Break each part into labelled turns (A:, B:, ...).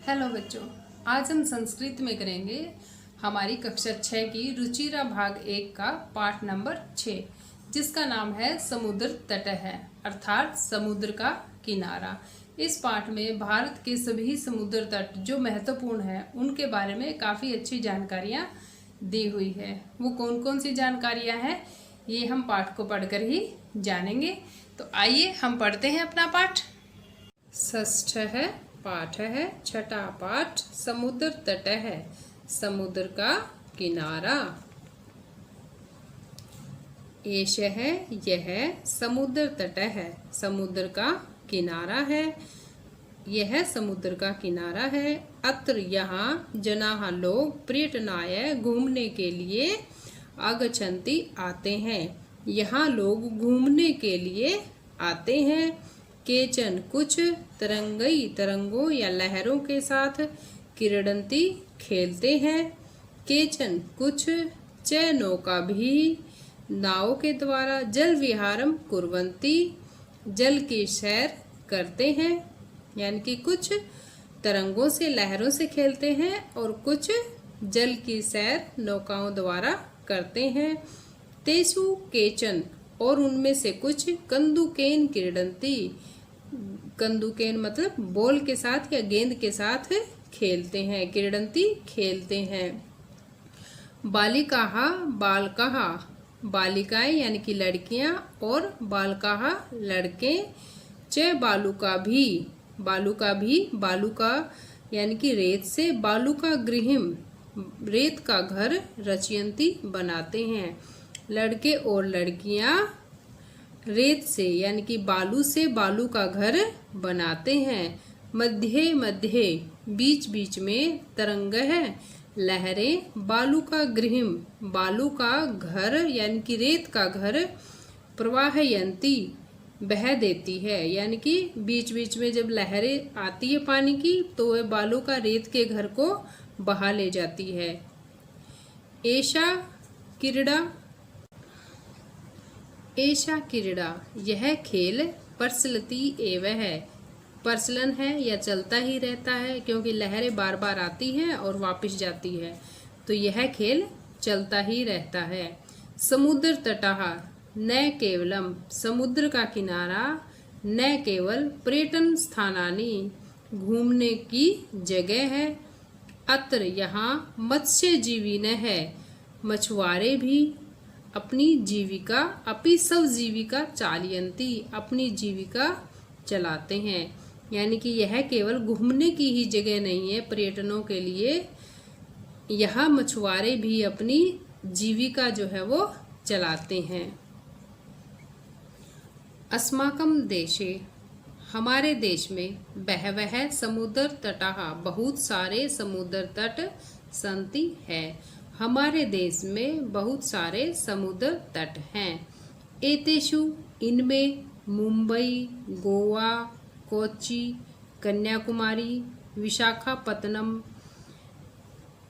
A: Hello बच्चों, आज हम संस्कृत में करेंगे हमारी कक्षा 6 की रुचिरा भाग 1 का पाठ नंबर 6, जिसका नाम है समुद्र तट है, अर्थात समुद्र का किनारा। इस पाठ में भारत के सभी समुद्र तट जो महत्वपूर्ण है उनके बारे में काफ़ी अच्छी जानकारियाँ दी हुई है। वो कौन कौन सी जानकारियाँ हैं ये हम पाठ को पढ़कर ही जानेंगे। तो आइए हम पढ़ते हैं अपना पाठ। षष्ठ है पाठ है, छठा पाठ समुद्र तट है, समुद्र का किनारा। एष है यह समुद्र तट है, समुद्र का किनारा है, यह समुद्र का किनारा है। अत्र यहाँ जनाः लोग पर्यटनाय घूमने के लिए आगच्छन्ति आते हैं, यहाँ लोग घूमने के लिए आते हैं। केचन कुछ तरंगई तरंगों या लहरों के साथ क्रीडन्ति खेलते हैं। केचन कुछ च नौका भी नाव के द्वारा जल विहारम कुर्वन्ति जल की सैर करते हैं। यानी कि कुछ तरंगों से लहरों से खेलते हैं और कुछ जल की सैर नौकाओं द्वारा करते हैं। तेषु केचन और उनमें से कुछ कंदुकेन क्रीडन्ति, कंदुकेन मतलब बॉल के साथ या गेंद के साथ खेलते हैं, क्रीडन्ति खेलते हैं। बालिकाः बालकाः, बालिकाएं यानी कि लड़कियां और बालकाः लड़के। च बालुका भी, बालुका भी, बालुका यानी कि रेत से, बालुका गृहिम रेत का घर रचयन्ति बनाते हैं। लड़के और लड़कियां रेत से यानी कि बालू से बालू का घर बनाते हैं। मध्य मध्य बीच बीच में तरंग है, लहरें। बालू का गृहिम बालू का घर यानी कि रेत का घर प्रवाहयन्ति बह देती है, यानी कि बीच बीच में जब लहरें आती है पानी की तो वह बालू का रेत के घर को बहा ले जाती है। एषा क्रीड़ा, एषा क्रीड़ा यह खेल प्रचलति एव है, प्रचलन है या चलता ही रहता है, क्योंकि लहरें बार बार आती हैं और वापस जाती है, तो यह खेल चलता ही रहता है। समुद्र तटः न केवलम, समुद्र का किनारा न केवल पर्यटन स्थानानि घूमने की जगह है। अत्र यहाँ मत्स्य जीविन है, मछुआरे भी अपनी जीविका, अपि सब जीविका चालयन्ति अपनी जीविका चलाते हैं। यानी कि यह केवल घूमने की ही जगह नहीं है पर्यटनों के लिए, यहाँ मछुआरे भी अपनी जीविका जो है वो चलाते हैं। अस्माकं देशे, हमारे देश में बहवः समुद्र तटः बहुत सारे समुद्र तट सन्ति है, हमारे देश में बहुत सारे समुद्र तट हैं। एतेषु इनमें मुंबई, गोवा, कोच्चि, कन्याकुमारी, विशाखापत्तनम,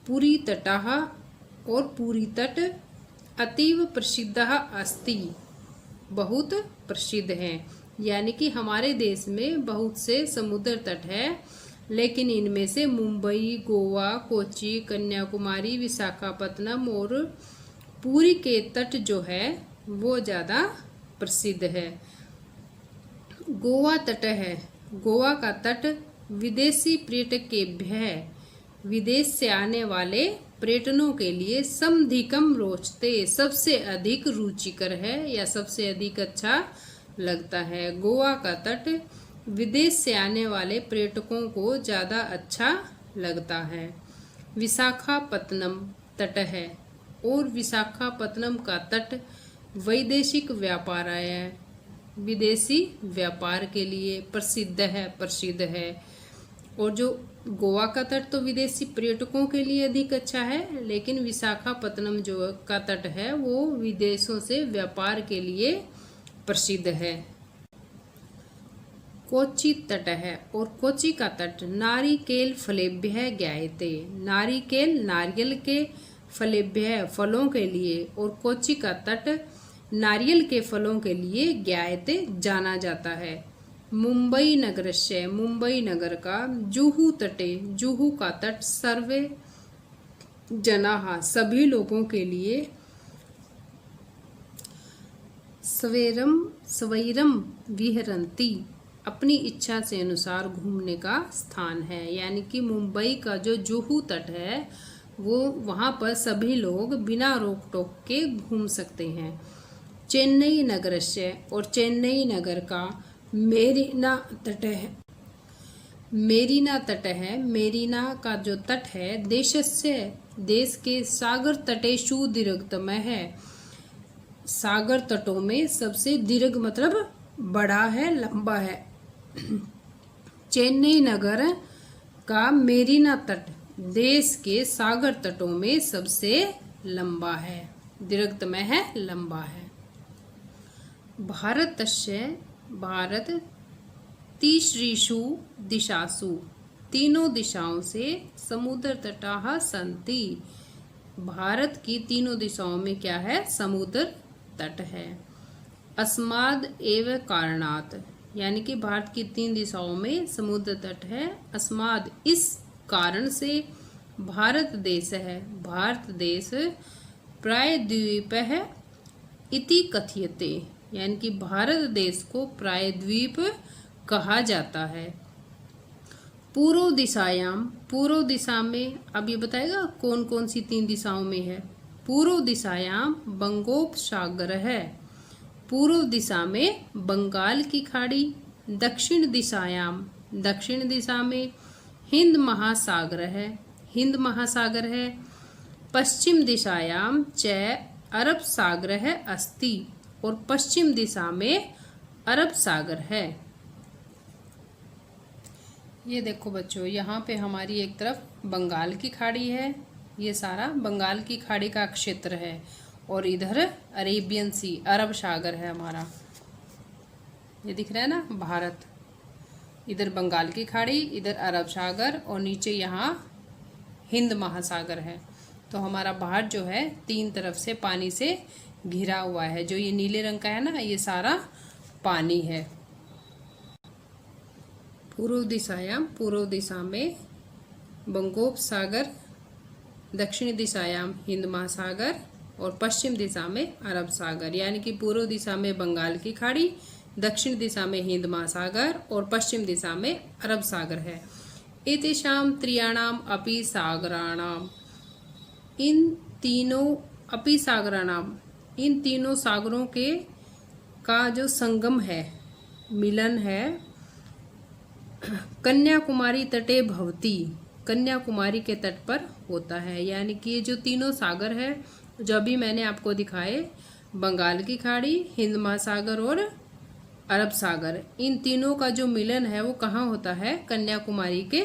A: पुरी तटः और पुरी तट अतीव प्रसिद्धः अस्ति, बहुत प्रसिद्ध हैं। यानी कि हमारे देश में बहुत से समुद्र तट है, लेकिन इनमें से मुंबई, गोवा, कोच्चि, कन्याकुमारी, विशाखापत्तनम और पुरी के तट जो है वो ज़्यादा प्रसिद्ध है। गोवा तट है, गोवा का तट विदेशी पर्यटकेभ्यः, विदेश से आने वाले पर्यटनों के लिए समधिकम रोचते, सबसे अधिक रुचिकर है या सबसे अधिक अच्छा लगता है। गोवा का तट विदेश से आने वाले पर्यटकों को ज़्यादा अच्छा लगता है। विशाखापत्तनम तट है और विशाखापत्तनम का तट वैदेशिक व्यापाराय, विदेशी व्यापार के लिए प्रसिद्ध है, प्रसिद्ध है। और जो गोवा का तट तो विदेशी पर्यटकों के लिए अधिक अच्छा है, लेकिन विशाखापत्तनम जो का तट है वो विदेशों से व्यापार के लिए प्रसिद्ध है। कोच्चि तट है और कोच्चि का तट नारिकेल फलेभ्यः ज्ञायते, नारिकेल नारियल के फलेभ्यः फलों के लिए, और कोच्चि का तट नारियल के फलों के लिए ज्ञायते जाना जाता है। मुंबई नगरस्य, मुंबई नगर का, जुहू तटे, जुहू का तट, सर्वे जनाः सभी लोगों के लिए, स्वैरम स्वैरम विहरन्ति अपनी इच्छा से अनुसार घूमने का स्थान है। यानी कि मुंबई का जो जुहू तट है वो वहाँ पर सभी लोग बिना रोक टोक के घूम सकते हैं। चेन्नई नगरस्य, और चेन्नई नगर का, मेरीना तट है, मेरीना तट है, मेरीना का जो तट है, देशस्य देश के, सागर तटेषु दीर्घतम है, सागर तटों में सबसे दीर्घ मतलब बड़ा है, लंबा है। चेन्नई नगर का मेरीना तट देश के सागर तटों में सबसे लंबा है, दीर्घतम है, लंबा है। भारतस्य, भारत, तीसरीषु दिशासु तीनों दिशाओं से, समुद्र तटाः सन्ति भारत की तीनों दिशाओं में क्या है, समुद्र तट है। अस्माद् एव कारणात्, यानी कि भारत की 3 दिशाओं में समुद्र तट है। अस्माद् इस कारण से, भारत देश है, भारत देश, प्रायद्वीप है इति कथ्यते, यानी कि भारत देश को प्रायद्वीप कहा जाता है। पूर्व दिशायाम, पूर्व दिशा में, अब ये बताएगा कौन कौन सी 3 दिशाओं में है। पूर्व दिशायाम बंगोपसागर है, पूर्व दिशा में बंगाल की खाड़ी। दक्षिण दिशायाम, दक्षिण दिशा में हिंद महासागर है, हिंद महासागर है। पश्चिम दिशायाम च अरब सागर है अस्ति, और पश्चिम दिशा में अरब सागर है। ये देखो बच्चों, यहाँ पे हमारी एक तरफ बंगाल की खाड़ी है, ये सारा बंगाल की खाड़ी का क्षेत्र है, और इधर अरेबियन सी, अरब सागर है हमारा, ये दिख रहा है ना भारत। इधर बंगाल की खाड़ी, इधर अरब सागर, और नीचे यहाँ हिंद महासागर है। तो हमारा भारत जो है 3 तरफ से पानी से घिरा हुआ है। जो ये नीले रंग का है ना, ये सारा पानी है। पूर्व दिशायाम, पूर्व दिशा में बंगोपसागर, दक्षिण दिशायाम हिंद महासागर, और पश्चिम दिशा में अरब सागर। यानी कि पूर्व दिशा में बंगाल की खाड़ी, दक्षिण दिशा में हिंद महासागर, और पश्चिम दिशा में अरब सागर है। एतेषां त्रयाणाम अपि सागराणाम, इन तीनों अपि सागराणाम, इन तीनों सागरों के का जो संगम है, मिलन है, कन्याकुमारी तटे भवती, कन्याकुमारी के तट पर होता है। यानी कि ये जो तीनों सागर है जो अभी मैंने आपको दिखाए, बंगाल की खाड़ी, हिंद महासागर और अरब सागर, इन तीनों का जो मिलन है वो कहाँ होता है, कन्याकुमारी के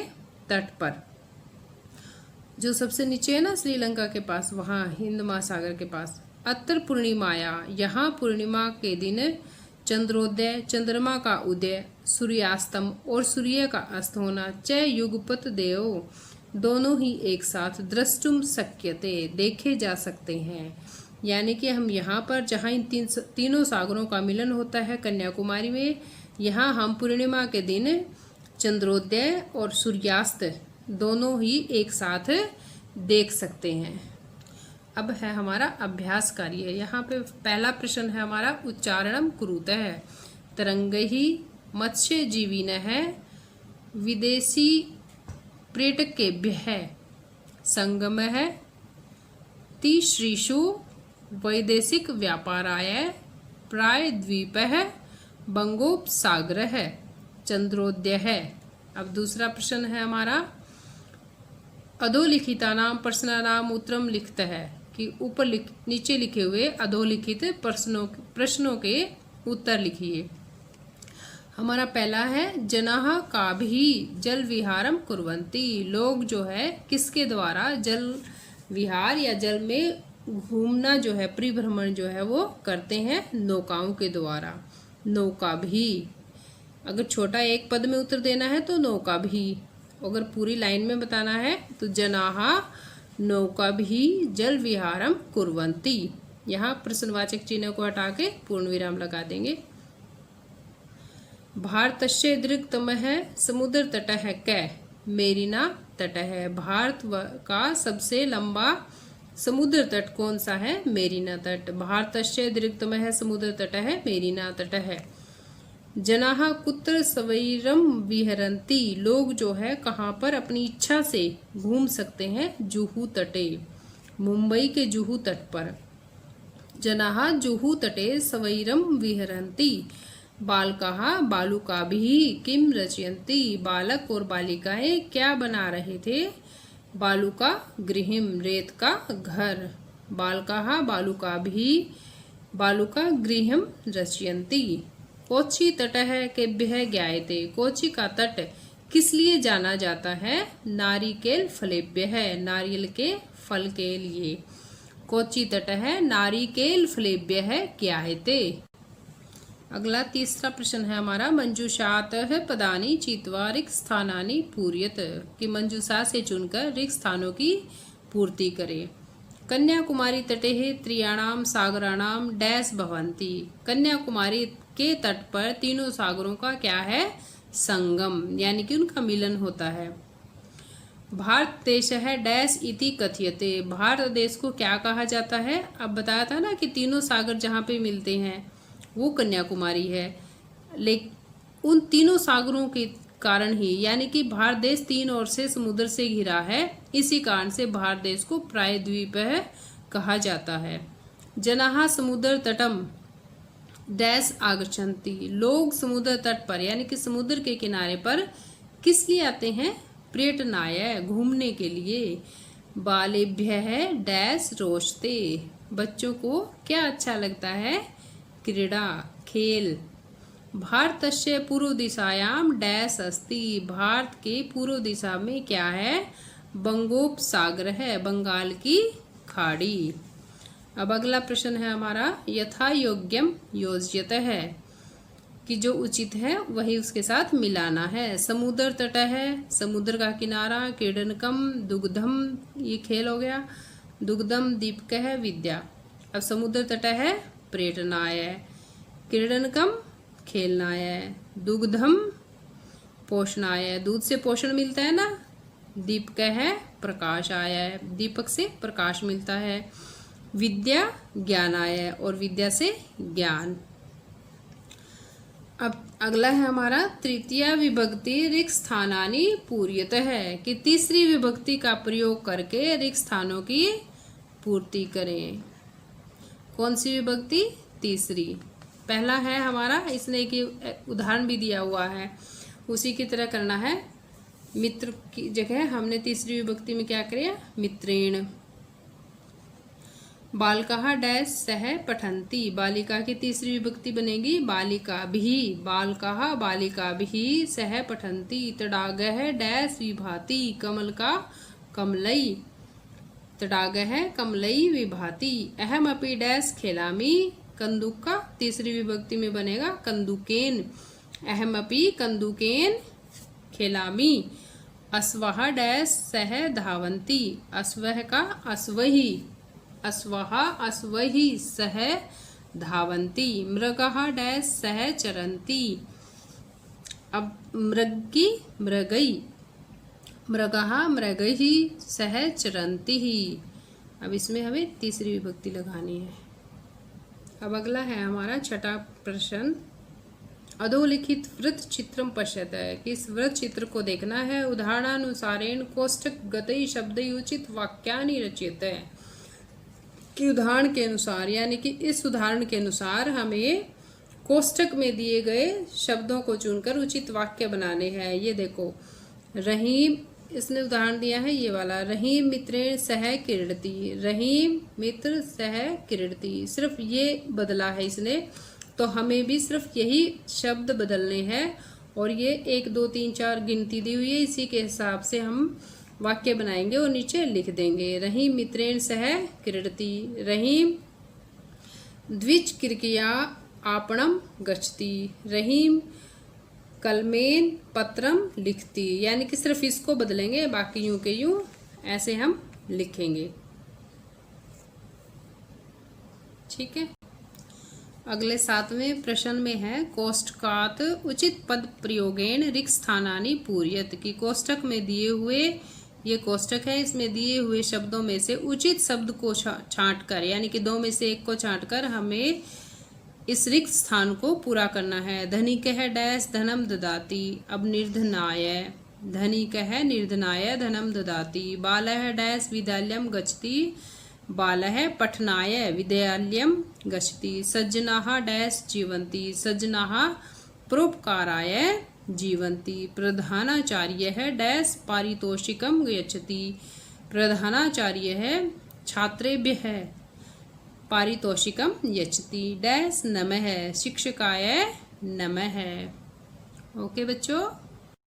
A: तट पर। जो सबसे नीचे है ना श्रीलंका के पास, वहाँ हिंद महासागर के पास। अत्र पूर्णिमाया, यहाँ पूर्णिमा के दिन, चंद्रोदय, चंद्रमा का उदय, सूर्यास्तम और सूर्य का अस्त होना, च युगपत देव, दोनों ही एक साथ, द्रष्टुम शक्यते, देखे जा सकते हैं। यानी कि हम यहाँ पर जहाँ इन तीनों सागरों का मिलन होता है कन्याकुमारी में, यहाँ हम पूर्णिमा के दिन चंद्रोदय और सूर्यास्त दोनों ही एक साथ देख सकते हैं। अब है हमारा अभ्यास कार्य। यहाँ पे पहला प्रश्न है हमारा, उच्चारणम कुरुतः तरंगैः मत्स्यजीविनः विदेशी पर्यटकेभ्यः संगमः तीसरीषु वैदेशिक व्यापाराय प्रायद्वीपः बंगोपसागरः चंद्रोदयः। अब दूसरा प्रश्न है हमारा, अधोलिखितानां प्रश्नानां उत्तरं लिखतः, कि ऊपर नीचे लिखे हुए अधोलिखित प्रश्नों के उत्तर लिखिए। हमारा पहला है, जनाः काभिः जल विहारम कुर्वन्ति, लोग जो है किसके द्वारा जल विहार या जल में घूमना जो है, परिभ्रमण जो है वो करते हैं, नौकाओं के द्वारा। नौका भी, अगर छोटा एक पद में उत्तर देना है तो नौका भी, अगर पूरी लाइन में बताना है तो जनाः नौका भी जल विहारम कुर्वन्ति। यहाँ प्रश्नवाचक चिन्ह को हटा के पूर्ण विराम लगा देंगे। भारतस्य दीर्घतमः समुद्र तटः कै मेरिना तट है। भारत का सबसे लंबा समुद्र तट कौन सा है? मेरिना तट। भारतस्य दीर्घतमः समुद्र तटः मेरिना तट है। जनाः कुत्र स्वैरम विहरन्ति लोग जो है कहाँ पर अपनी इच्छा से घूम सकते हैं? जुहू तटे, मुंबई के जुहू तट पर। जनाः जुहू तटे स्वैरम विहरन्ति। बालकाः बालुकाभिः किं रचयन्ति बालक और बालिकाएं क्या बना रहे थे? बालुका गृहं रेत का घर। बालकाः बालुकाभिः बालुका गृहं रचयन्ति। कोच्चि तटः केभ्यः ज्ञायते कोच्चि का तट किस लिए जाना जाता है? नारिकेल फलेभ्यः नारियल के फल के लिए। कोच्चि तटः नारिकेल फलेभ्यः ज्ञायते। अगला तीसरा प्रश्न है हमारा, मंजूषातः पदानि चित्वा रिक्त स्थानानि पूरयत कि मंजूषा से चुनकर रिक्त स्थानों की पूर्ति करें। कन्याकुमारी तटे त्रियाणाम सागराणाम डैश भवन्ति। कन्याकुमारी के तट पर तीनों सागरों का क्या है? संगम, यानी कि उनका मिलन होता है। भारत देश है डैश इति कथ्यते भारत देश को क्या कहा जाता है? अब बताया था ना कि तीनों सागर जहाँ पे मिलते हैं वो कन्याकुमारी है। लेकिन उन तीनों सागरों के कारण ही, यानी कि भारत देश तीन ओर से समुद्र से घिरा है, इसी कारण से भारत देश को प्रायद्वीप कहा जाता है। जनाः समुद्र तटम डैश आगच्छन्ति लोग समुद्र तट पर यानी कि समुद्र के किनारे पर किस लिए आते हैं? पर्यटनाय घूमने के लिए। बालेभ्यः डैश रोचते बच्चों को क्या अच्छा लगता है? क्रीड़ा खेल। भारतस्य पूर्व दिशायाम डैश अस्ति भारत के पूर्व दिशा में क्या है? बंगोपसागर है, बंगाल की खाड़ी। अब अगला प्रश्न है हमारा, यथा योग्यम योज्यत है कि जो उचित है वही उसके साथ मिलाना है। समुद्र तट है, समुद्र का किनारा। क्रीडनकम दुग्धम, ये खेल हो गया। दुग्धम दीपक है, विद्या। अब समुद्र तट है, पर्यटनाय। क्रीडनकम खेलनाय। दुग्धम पोषणाय, दूध से पोषण मिलता है ना। दीपक है, प्रकाश आया है, दीपक से प्रकाश मिलता है। विद्या ज्ञानाय, और विद्या से ज्ञान। अब अगला है हमारा, तृतीया विभक्ति रिक्त स्थानानि पूर्यत है कि तीसरी विभक्ति का प्रयोग करके रिक्त स्थानों की पूर्ति करें। कौन सी विभक्ति? तीसरी। पहला है हमारा, इसने एक उदाहरण भी दिया हुआ है, उसी की तरह करना है। मित्र की जगह हमने तीसरी विभक्ति में क्या किया? मित्रेण। बालकाः डैश सह पठन्ति बालिका की तीसरी विभक्ति बनेगी बालिकाभिः। बालकाः बालिकाभिः सह पठन्ति। तडागः डैश विभाति कमल का कमलई। तडागः कमलई विभाति। अहमपि डैश खेलामि कंदुक का तीसरी विभक्ति में बनेगा कंदुकेन। अहमपि कंदुकेन खेलामि। अश्वः डैश सह धावन्ति अश्वः का अश्वहि। अश्वः अश्वहि सह धावन्ति। मृगः डैश सह चरन्ति। अब मृग की मृगई। मृगः मृगैः सह चरन्ति। अब इसमें हमें तीसरी विभक्ति लगानी है। अब अगला है हमारा छठा प्रश्न, अधोलिखित वृत्त चित्रम पश्यत है कि इस वृत्त चित्र को देखना है। उदाहरणानुसारेण कोष्ठक गतै शब्दै उचित वाक्यानि रचयत है कि उदाहरण के अनुसार, यानी कि इस उदाहरण के अनुसार हमें कोष्ठक में दिए गए शब्दों को चुनकर उचित वाक्य बनाने हैं। ये देखो, रहीम, इसने उदाहरण दिया है ये वाला, रहीम मित्रेण सह क्रीडति। रहीम मित्र सह क्रीडति, सिर्फ ये बदला है इसने, तो हमें भी सिर्फ यही शब्द बदलने हैं। और ये 1 2 3 4 गिनती दी हुई है, इसी के हिसाब से हम वाक्य बनाएंगे और नीचे लिख देंगे। रहीम मित्रेण सह क्रीडति। रहीम द्विचक्रिकया आपणम गच्छति। रहीम कलमेन पत्रम लिखती, यानी कि सिर्फ इसको बदलेंगे, बाकी यूं के यूं ऐसे हम लिखेंगे। ठीक है। अगले 7वें प्रश्न में है कोष्टकात उचित पद प्रयोगेण रिक्त स्थानानि पूर्यत, की कोष्टक में दिए हुए, ये कोष्टक है, इसमें दिए हुए शब्दों में से उचित शब्द को छांट कर, यानी कि 2 में से 1 को छांट कर हमें इस रिक्त स्थान को पूरा करना है। धनिकः डैश धनम ददाति, अब निर्धनाय, धनिकः निर्धनाय धनम ददाति। बालः डैश विद्यालयं गच्छति, बालः पठनाय विद्यालयं गच्छति। सज्जनाः डैश जीवन्ति, सज्जनाः परोपकाराय जीवन्ति। प्रधानाचार्यः डैश पारितोषिकं यच्छति, प्रधानाचार्यः छात्रेभ्यः पारितोषिकं यच्छति। डैश नमः शिक्षकाय नमः। ओके बच्चों।